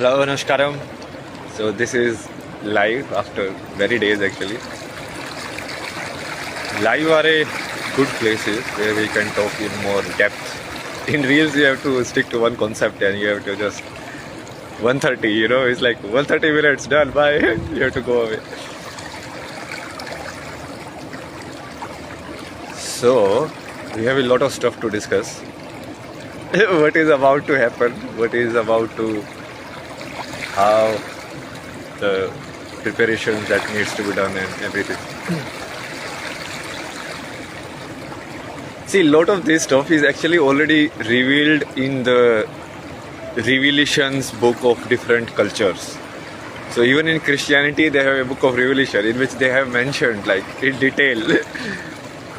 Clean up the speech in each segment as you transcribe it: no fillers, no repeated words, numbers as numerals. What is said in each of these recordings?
Hello, Namaskaram. So this is live after very days actually. Live are a good places where we can talk in more depth. In reels you have to stick to one concept and you have to just 130, it's like 130 minutes done, bye. You have to go away. So we have a lot of stuff to discuss. What is about to happen, what is about to, how the preparations that needs to be done and everything. See, a lot of this stuff is actually already revealed in the Revelations book of different cultures. So even in Christianity they have a book of Revelation in which they have mentioned like in detail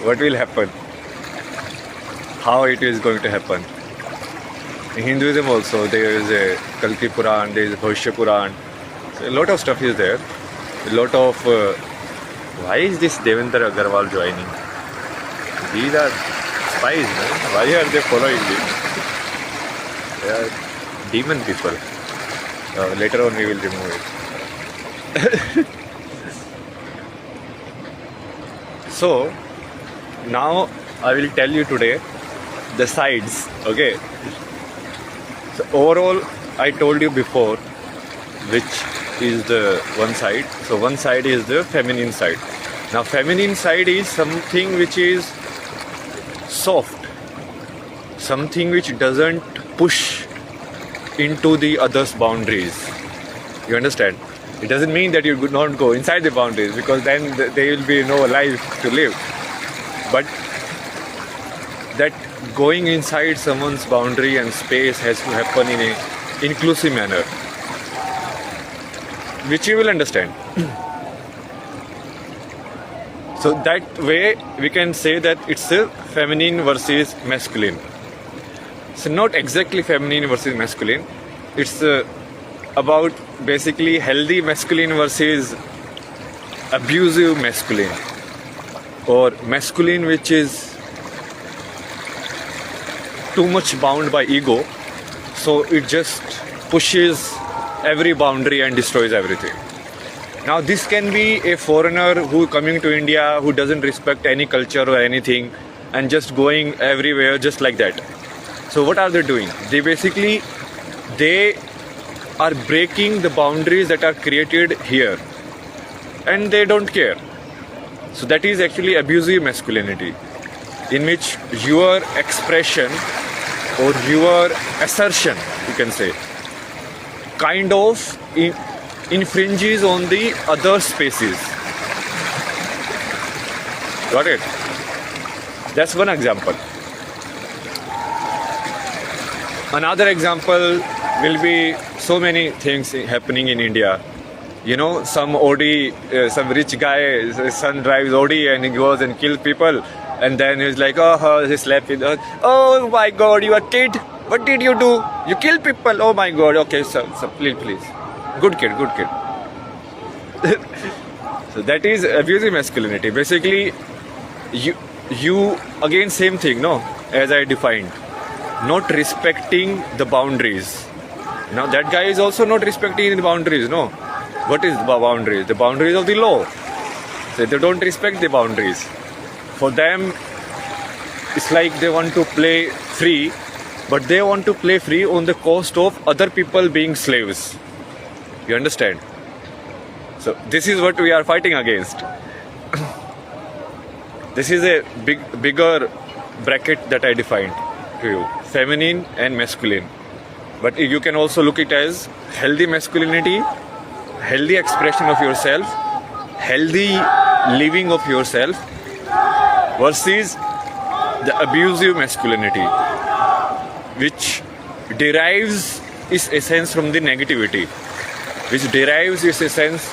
what will happen, how it is going to happen. In Hinduism also there is a Kalki Puran, there is a Bhavishya Puran. So a lot of stuff is there. A lot of why is this Devendra Agarwal joining? These are spies, man. Why are they following me? They are demon people. Later on we will remove it. So now I will tell you today the sides, okay? So overall, I told you before which is the one side. So one side is the feminine side. Now feminine side is something which is soft, something which doesn't push into the other's boundaries. You understand? It doesn't mean that you would not go inside the boundaries, because then there will be no life to live. But that going inside someone's boundary and space has to happen in an inclusive manner, which you will understand. So that way we can say that it's a feminine versus masculine. So not exactly feminine versus masculine. It's about basically healthy masculine versus abusive masculine, or masculine which is too much bound by ego, so it just pushes every boundary and destroys everything. Now this can be a foreigner who coming to India who doesn't respect any culture or anything and just going everywhere just like that. So what are they doing? They are breaking the boundaries that are created here and they don't care. So that is actually abusive masculinity, in which your expression or your assertion, you can say, kind of infringes on the other spaces. Got it? That's one example. Another example will be so many things happening in India. Some Audi, some rich guy, his son drives Audi and he goes and kills people. And then he's like, oh, he slept with us. Oh my God, you are a kid. What did you do? You kill people. Oh my God. Okay, sir, please. Good kid. So that is abusive masculinity. Basically, you again same thing, no? As I defined, not respecting the boundaries. Now that guy is also not respecting the boundaries, no? What is the boundaries? The boundaries of the law. So they don't respect the boundaries. For them, it's like they want to play free, but they want to play free on the cost of other people being slaves. You understand? So this is what we are fighting against. This is a bigger bracket that I defined to you, feminine and masculine. But you can also look it as healthy masculinity, healthy expression of yourself, healthy living of yourself, versus the abusive masculinity, which derives its essence from the negativity, which derives its essence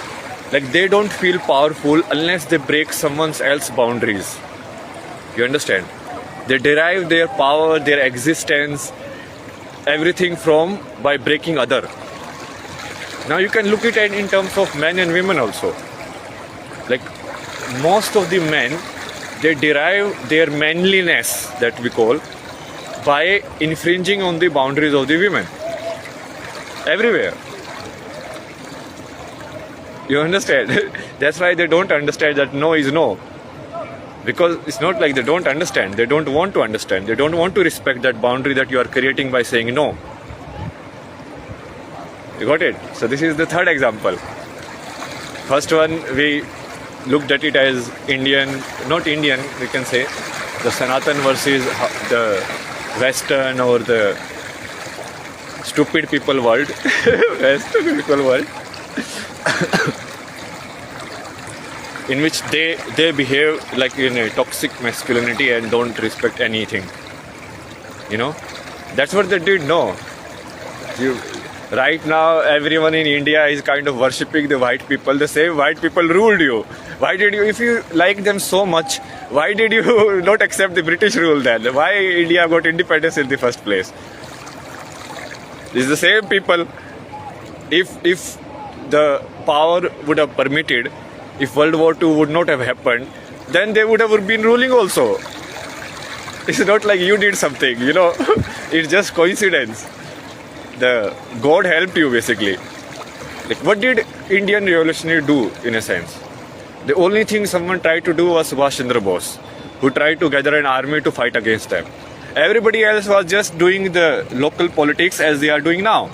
like they don't feel powerful unless they break someone else's boundaries. You understand? They derive their power, their existence, everything from by breaking other. Now you can look at it in terms of men and women also. Like most of the men, they derive their manliness, that we call, by infringing on the boundaries of the women. Everywhere. You understand? That's why they don't understand that no is no. Because it's not like they don't understand. They don't want to understand. They don't want to respect that boundary that you are creating by saying no. You got it? So this is the third example. First one, we looked at it as Indian, not Indian, we can say, the Sanatan versus the Western or the stupid people world. Western people world. In which they behave like in a toxic masculinity and don't respect anything. You know? That's what they did, no? Right now, everyone in India is kind of worshipping the white people. The same white people ruled you. Why did you, if you like them so much, why did you not accept the British rule then? Why India got independence in the first place? It's the same people. If the power would have permitted, if World War II would not have happened, then they would have been ruling also. It's not like you did something, you know. It's just coincidence. The God helped you basically. Like what did Indian revolutionary do in a sense? The only thing someone tried to do was Subhash Chandra Bose, who tried to gather an army to fight against them. Everybody else was just doing the local politics as they are doing now.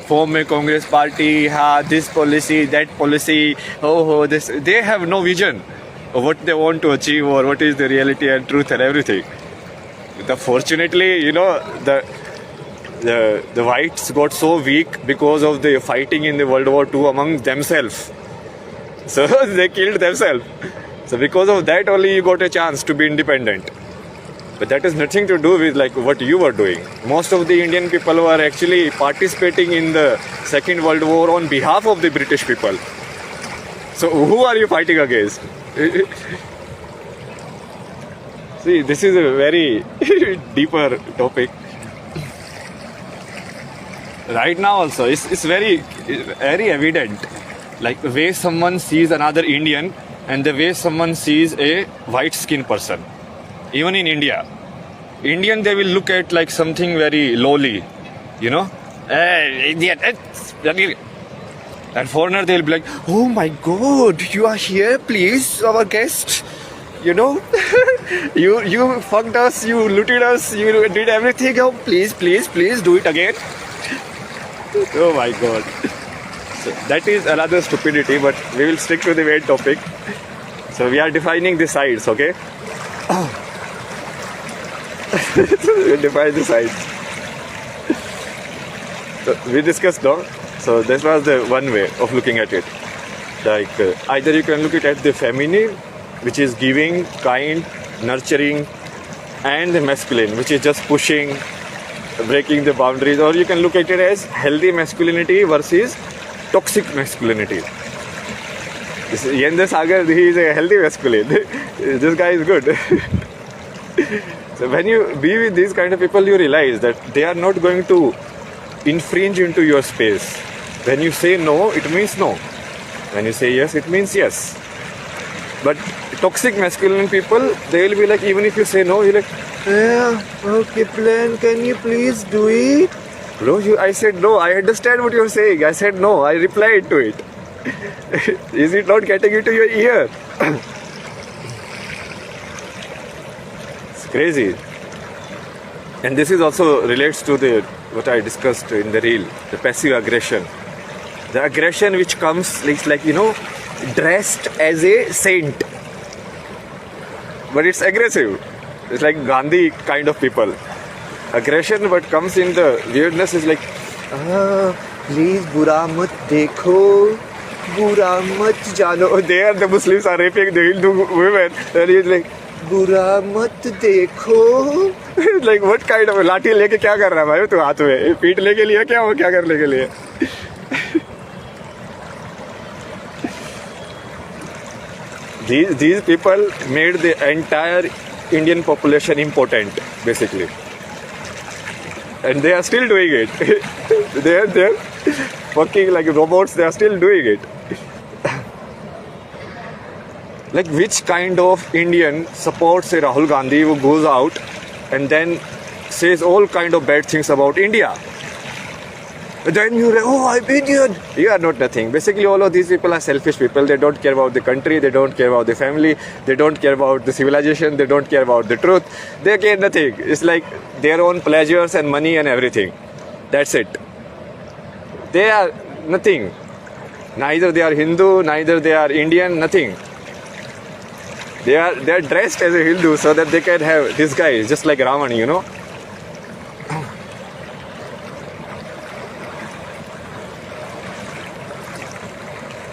Form a Congress party, this policy, that policy, this. They have no vision of what they want to achieve or what is the reality and truth and everything. Fortunately, you know, the whites got so weak because of the fighting in the World War II among themselves. So they killed themselves. So because of that only you got a chance to be independent. But that has nothing to do with like what you were doing. Most of the Indian people were actually participating in the Second World War on behalf of the British people. So who are you fighting against? See, this is a very deeper topic. Right now also, it's very evident. Like the way someone sees another Indian and the way someone sees a white skinned person. Even in India, Indian they will look at like something very lowly, you know. And foreigner they will be like, oh my God, you are here, please, our guest. You know, you fucked us, you looted us, you did everything. Oh, please do it again. Oh my God. So that is another stupidity, but we will stick to the main topic. So we are defining the sides, okay? We define the sides. So we discussed now. So this was the one way of looking at it. Like either you can look at the feminine, which is giving, kind, nurturing, and the masculine, which is just pushing, breaking the boundaries, or you can look at it as healthy masculinity versus toxic masculinity. Yendra Sagar, he is a healthy masculine. This guy is good. So when you be with these kind of people, you realize that they are not going to infringe into your space. When you say no, it means no. When you say yes, it means yes. But toxic masculine people, they will be like, even if you say no, you're like, okay, plan, can you please do it? Bro, I said no, I understand what you're saying. I said no, I replied to it. Is it not getting into your ear? It's crazy. And this is also relates to what I discussed in the reel, the passive aggression. The aggression which comes like, you know, dressed as a saint. But it's aggressive. It's like Gandhi kind of people. Aggression but comes in the weirdness is like, please bura mat dekho, bura mat jano. There the Muslims are raping the Hindu women. And he's like, bura mat dekho. Like what kind of लाठी लेके क्या कर रहा है भाई तू हाथ में पीटने के लिए क्या वो क्या करने के लिए These people made the entire Indian population impotent, basically. And they are still doing it. They're working like robots, they are still doing it. Like which kind of Indian supports a Rahul Gandhi who goes out and then says all kind of bad things about India? Then you're like, oh, I'm Indian. You are not nothing. Basically, all of these people are selfish people. They don't care about the country. They don't care about the family. They don't care about the civilization. They don't care about the truth. They care nothing. It's like their own pleasures and money and everything. That's it. They are nothing. Neither they are Hindu, neither they are Indian, nothing. They are dressed as a Hindu so that they can have this guy, just like Ravan, you know.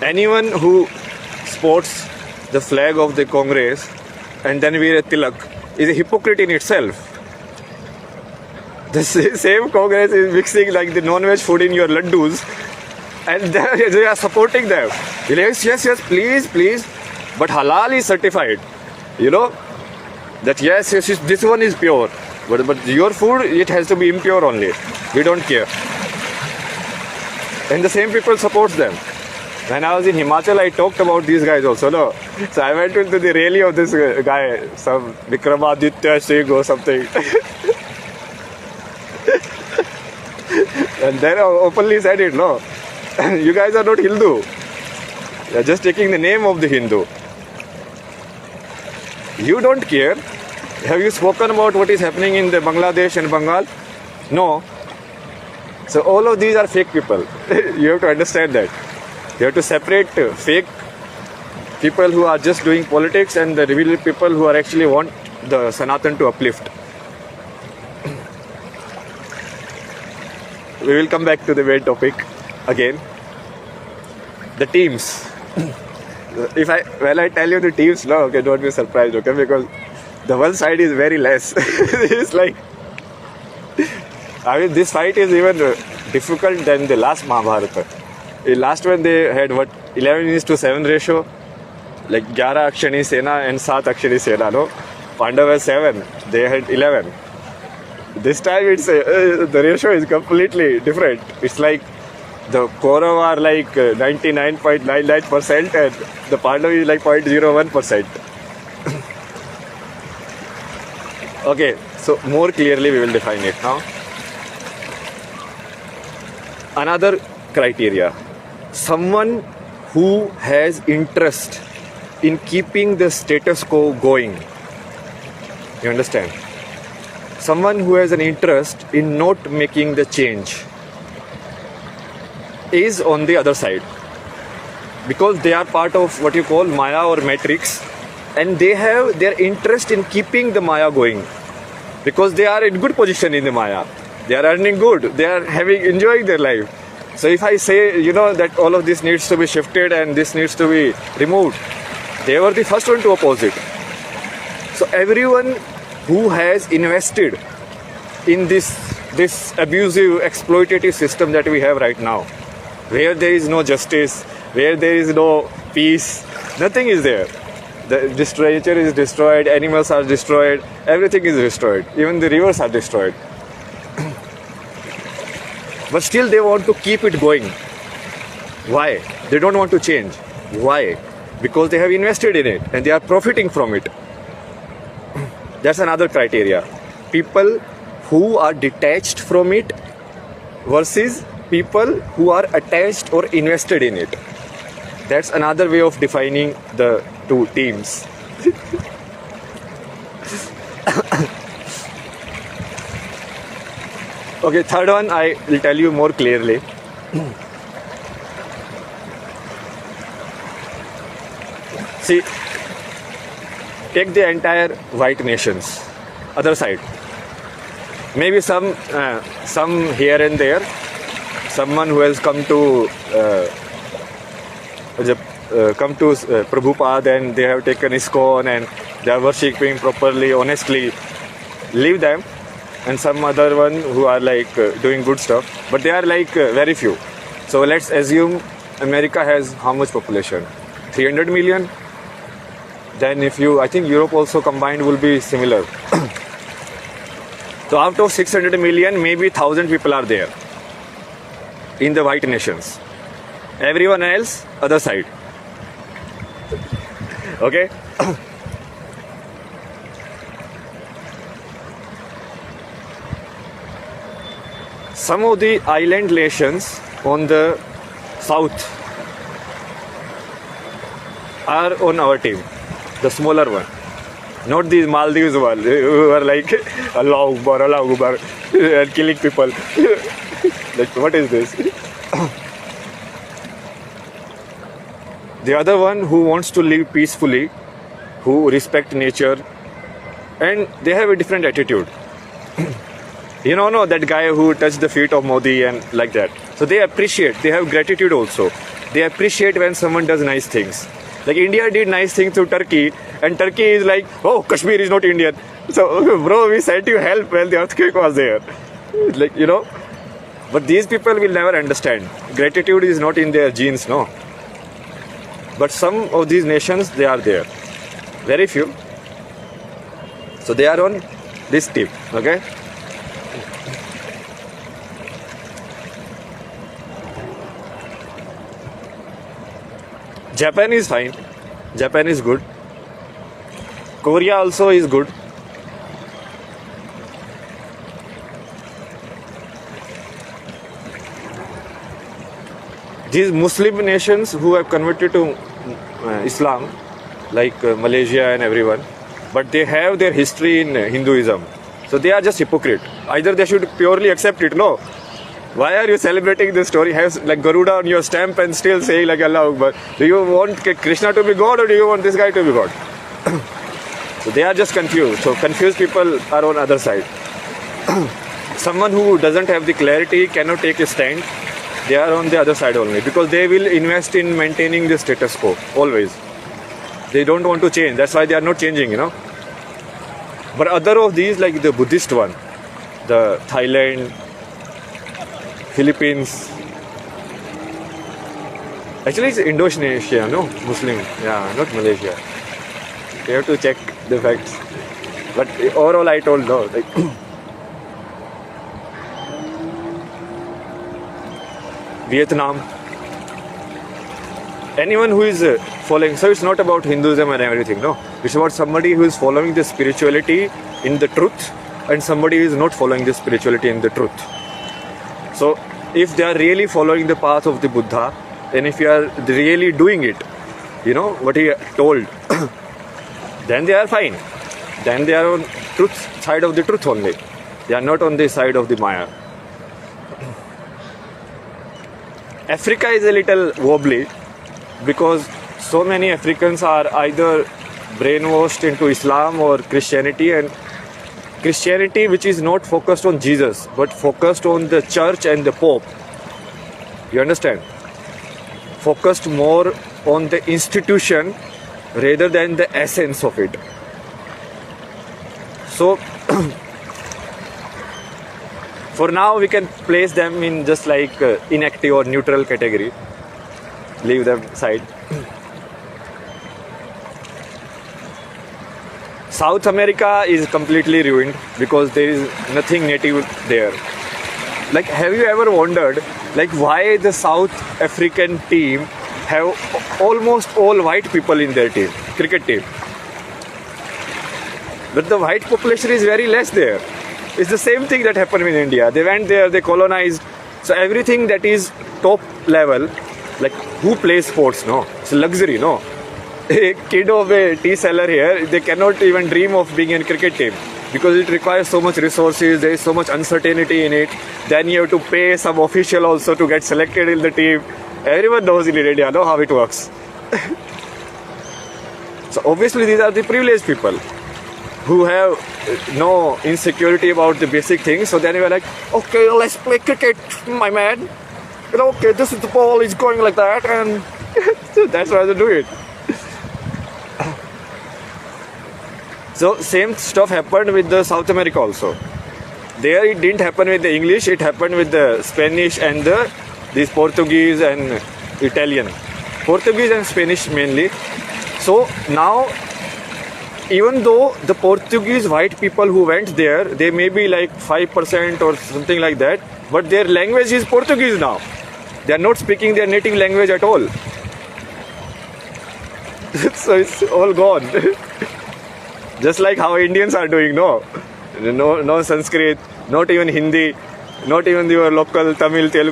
Anyone who sports the flag of the Congress and then wear a tilak is a hypocrite in itself. The same Congress is mixing like the non-veg food in your laddus, and they are supporting them. Yes, yes, yes, please, please. But halal is certified. You know that yes, yes, this one is pure. But your food, it has to be impure only. We don't care. And the same people support them. When I was in Himachal, I talked about these guys also, no? So I went into the rally of this guy, some Vikramaditya Singh or something. And then I openly said it, no? You guys are not Hindu. You're just taking the name of the Hindu. You don't care. Have you spoken about what is happening in the Bangladesh and Bengal? No. So all of these are fake people. You have to understand that. You have to separate fake people who are just doing politics and the real people who are actually want the Sanatan to uplift. We will come back to the main topic again. The teams. When I tell you the teams, no, okay, don't be surprised, okay, because the one side is very less. It's like, I mean, this fight is even difficult than the last Mahabharata. The last one they had what 11:7 ratio, like 11 Akshani Sena and 7 Akshani Sena, no? Pandava 7, they had 11. This time it's the ratio is completely different. It's like the Kaurav are like 99.99% and the Pandav is like 0.01%. Okay, so more clearly we will define it now. Another criteria. Someone who has interest in keeping the status quo going. You understand? Someone who has an interest in not making the change is on the other side, because they are part of what you call Maya or Matrix, and they have their interest in keeping the Maya going because they are in good position in the Maya. They are earning good. They are enjoying their life. So if I say, you know, that all of this needs to be shifted and this needs to be removed, they were the first one to oppose it. So everyone who has invested in this abusive, exploitative system that we have right now, where there is no justice, where there is no peace, nothing is there. The nature is destroyed, animals are destroyed, everything is destroyed. Even the rivers are destroyed. But still they want to keep it going. Why? They don't want to change. Why? Because they have invested in it and they are profiting from it. That's another criteria. People who are detached from it versus people who are attached or invested in it. That's another way of defining the two teams. Okay, third one I will tell you more clearly. See, take the entire white nations, other side. Maybe some here and there, someone who has come to Prabhupada and they have taken ISKCON and they are worshipping properly, honestly. Leave them. And some other one who are like doing good stuff, but they are like very few. So let's assume America has how much population? 300 million. Then I think Europe also combined will be similar. So out of 600 million, maybe 1,000 people are there in the white nations. Everyone else, other side. Okay. some of the island nations on the south are on our team, the smaller one, not these Maldives one who are like Allah Akbar, and killing people. Like, what is this? The other one who wants to live peacefully, who respect nature, and they have a different attitude. You know, no, that guy who touched the feet of Modi and like that. So they appreciate, they have gratitude also. They appreciate when someone does nice things. Like India did nice things to Turkey, and Turkey is like, oh, Kashmir is not Indian. So, bro, we sent you help when the earthquake was there. Like, you know. But these people will never understand. Gratitude is not in their genes, no. But some of these nations, they are there. Very few. So they are on this tip, okay? Japan is fine. Japan is good. Korea also is good. These Muslim nations who have converted to Islam, like Malaysia and everyone, but they have their history in Hinduism. So they are just hypocrite. Either they should purely accept it, no. Why are you celebrating this story? Have like Garuda on your stamp and still saying like Allah Akbar. Do you want Krishna to be God or do you want this guy to be God? So they are just confused. So confused people are on other side. Someone who doesn't have the clarity cannot take a stand. They are on the other side only because they will invest in maintaining the status quo always. They don't want to change. That's why they are not changing, you know. But other of these, like the Buddhist one, the Thailand, Philippines. Actually, it's Indonesia, no? Muslim. Yeah, not Malaysia. You have to check the facts. But overall, I told no. Like, Vietnam. Anyone who is following, so it's not about Hinduism and everything, no. It's about somebody who is following the spirituality in the truth and somebody who is not following the spirituality in the truth. So, if they are really following the path of the Buddha, and if you are really doing it, you know, what he told, then they are fine. Then they are on truth side of the truth only. They are not on the side of the Maya. Africa is a little wobbly because so many Africans are either brainwashed into Islam or Christianity, and Christianity which is not focused on Jesus but focused on the church and the Pope. You understand? Focused more on the institution rather than the essence of it. So for now we can place them in just like inactive or neutral category. Leave them aside. South America is completely ruined because there is nothing native there. Like, have you ever wondered like why the South African team have almost all white people in their team, cricket team? But the white population is very less there. It's the same thing that happened in India. They went there, they colonized. So everything that is top level, like who plays sports, no? It's a luxury, no? A kid of a tea seller here, they cannot even dream of being in a cricket team because it requires so much resources, there is so much uncertainty in it. Then you have to pay some official also to get selected in the team. Everyone knows in India, know how it works. So obviously these are the privileged people who have no insecurity about the basic things. So then you are like, okay, let's play cricket, my man. You know, okay, this is the ball, it's going like that, and that's why they do it. So same stuff happened with the South America also. There it didn't happen with the English, it happened with the Spanish and these Portuguese and Italian. Portuguese and Spanish mainly. So now, even though the Portuguese white people who went there, they may be like 5% or something like that, but their language is Portuguese now. They are not speaking their native language at all. So it's all gone. Just like how Indians are doing, no Sanskrit, not even Hindi. not even your local Tamil, Telugu